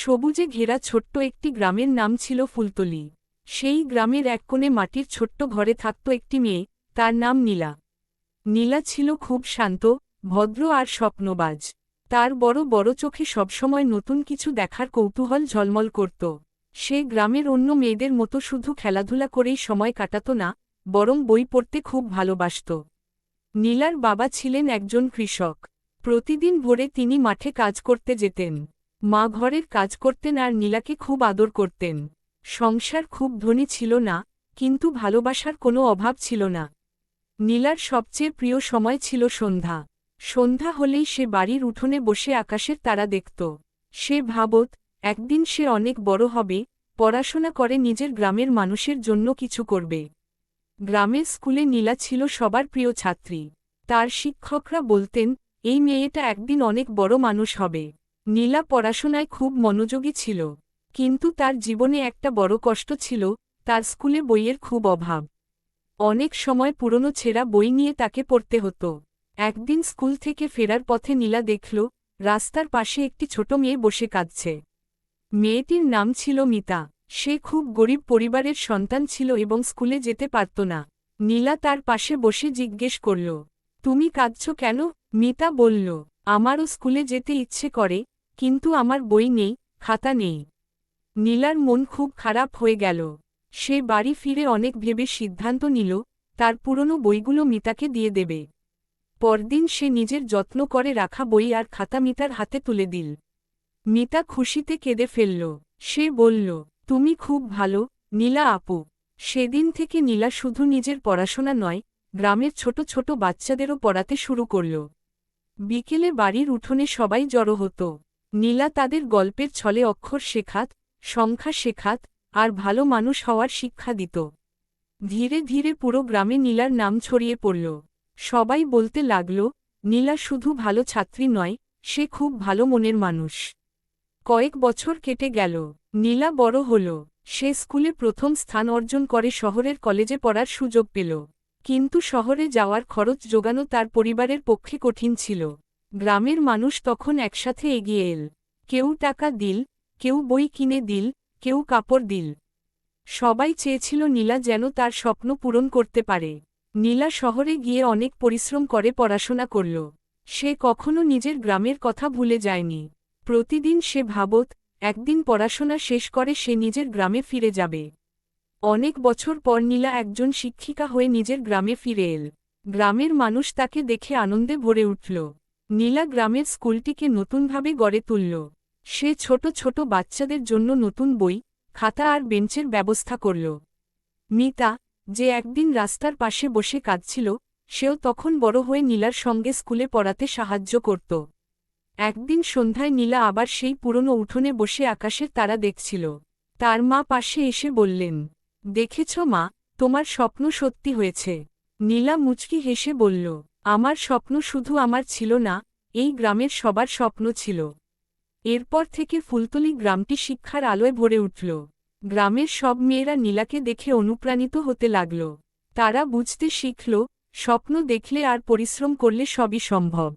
সবুজে ঘেরা ছোট্ট একটি গ্রামের নাম ছিল ফুলতলি। সেই গ্রামের এক কোণে মাটির ছোট্ট ঘরে থাকত একটি মেয়ে, তার নাম নীলা। নীলা ছিল খুব শান্ত, ভদ্র আর স্বপ্নবাজ। তার বড় বড় চোখে সবসময় নতুন কিছু দেখার কৌতূহল ঝলমল করত। সে গ্রামের অন্য মেয়েদের মতো শুধু খেলাধুলা করেই সময় কাটাত না, বরং বই পড়তে খুব ভালোবাসত। নীলার বাবা ছিলেন একজন কৃষক। প্রতিদিন ভোরে তিনি মাঠে কাজ করতে যেতেন। মা ঘরের কাজ করতেন আর নীলাকে খুব আদর করতেন। সংসার খুব ধনী ছিল না, কিন্তু ভালোবাসার কোনো অভাব ছিল না। নীলার সবচেয়ে প্রিয় সময় ছিল সন্ধ্যা। সন্ধ্যা হলেই সে বাড়ির উঠোনে বসে আকাশের তারা দেখত। সে ভাবত, একদিন সে অনেক বড় হবে, পড়াশোনা করে নিজের গ্রামের মানুষের জন্য কিছু করবে। গ্রামের স্কুলে নীলা ছিল সবার প্রিয় ছাত্রী। তার শিক্ষকরা বলতেন, এই মেয়েটা একদিন অনেক বড় মানুষ হবে। নীলা পড়াশোনায় খুব মনোযোগী ছিল। কিন্তু তার জীবনে একটা বড় কষ্ট ছিল, তার স্কুলে বইয়ের খুব অভাব। অনেক সময় পুরনো ছেঁড়া বই নিয়ে তাকে পড়তে হতো। একদিন স্কুল থেকে ফেরার পথে নীলা দেখল, রাস্তার পাশে একটি ছোট মেয়ে বসে কাঁদছে। মেয়েটির নাম ছিল মিতা। সে খুব গরিব পরিবারের সন্তান ছিল এবং স্কুলে যেতে পারত না। নীলা তার পাশে বসে জিজ্ঞেস করল, তুমি কাঁদছ কেন? মিতা বলল, আমারও স্কুলে যেতে ইচ্ছে করে, কিন্তু আমার বই নেই, খাতা নেই। নীলার মন খুব খারাপ হয়ে গেল। সে বাড়ি ফিরে অনেক ভেবে সিদ্ধান্ত নিল, তার পুরনো বইগুলো মিতাকে দিয়ে দেবে। পরদিন সে নিজের যত্ন করে রাখা বই আর খাতা মিতার হাতে তুলে দিল। মিতা খুশিতে কেঁদে ফেলল। সে বলল, তুমি খুব ভালো, নীলা আপু। সেদিন থেকে নীলা শুধু নিজের পড়াশোনা নয়, গ্রামের ছোট ছোট বাচ্চাদেরও পড়াতে শুরু করল। বিকেলে বাড়ির উঠোনে সবাই জড়ো হতো। নীলা তাদের গল্পের ছলে অক্ষর শেখাত, সংখ্যা শেখাত, আর ভালো মানুষ হওয়ার শিক্ষা দিত। ধীরে ধীরে পুরো গ্রামে নীলার নাম ছড়িয়ে পড়ল। সবাই বলতে লাগল, নীলা শুধু ভালো ছাত্রী নয়, সে খুব ভালো মনের মানুষ। কয়েক বছর কেটে গেল। নীলা বড় হল। সে স্কুলে প্রথম স্থান অর্জন করে শহরের কলেজে পড়ার সুযোগ পেল। কিন্তু শহরে যাওয়ার খরচ জোগানো তার পরিবারের পক্ষে কঠিন ছিল। গ্রামের মানুষ তখন একসাথে এগিয়ে এল। কেউ টাকা দিল, কেউ বই কিনে দিল, কেউ কাপড় দিল। সবাই চেয়েছিল নীলা যেন তার স্বপ্ন পূরণ করতে পারে। নীলা শহরে গিয়ে অনেক পরিশ্রম করে পড়াশোনা করল। সে কখনো নিজের গ্রামের কথা ভুলে যায়নি। প্রতিদিন সে ভাবত, একদিন পড়াশোনা শেষ করে সে নিজের গ্রামে ফিরে যাবে। অনেক বছর পর নীলা একজন শিক্ষিকা হয়ে নিজের গ্রামে ফিরে এল। গ্রামের মানুষ তাকে দেখে আনন্দে ভরে উঠল। নীলা গ্রামের স্কুলটিকে নতুনভাবে গড়ে তুলল। সে ছোট ছোট বাচ্চাদের জন্য নতুন বই, খাতা আর বেঞ্চের ব্যবস্থা করল। মিতা, যে একদিন রাস্তার পাশে বসে কাঁদছিল, সেও তখন বড় হয়ে নীলার সঙ্গে স্কুলে পড়াতে সাহায্য করত। একদিন সন্ধ্যায় নীলা আবার সেই পুরনো উঠোনে বসে আকাশের তারা দেখছিল। তার মা পাশে এসে বললেন, দেখেছ মা, তোমার স্বপ্ন সত্যি হয়েছে। নীলা মুচকি হেসে বলল, আমার স্বপ্ন শুধু আমার ছিল না, এই গ্রামের সবার স্বপ্ন ছিল। এরপর থেকে ফুলতলি গ্রামটি শিক্ষার আলোয় ভরে উঠল। গ্রামের সব মেয়েরা নীলাকে দেখে অনুপ্রাণিত হতে লাগল। তারা বুঝতে শিখল, স্বপ্ন দেখলে আর পরিশ্রম করলে সবই সম্ভব।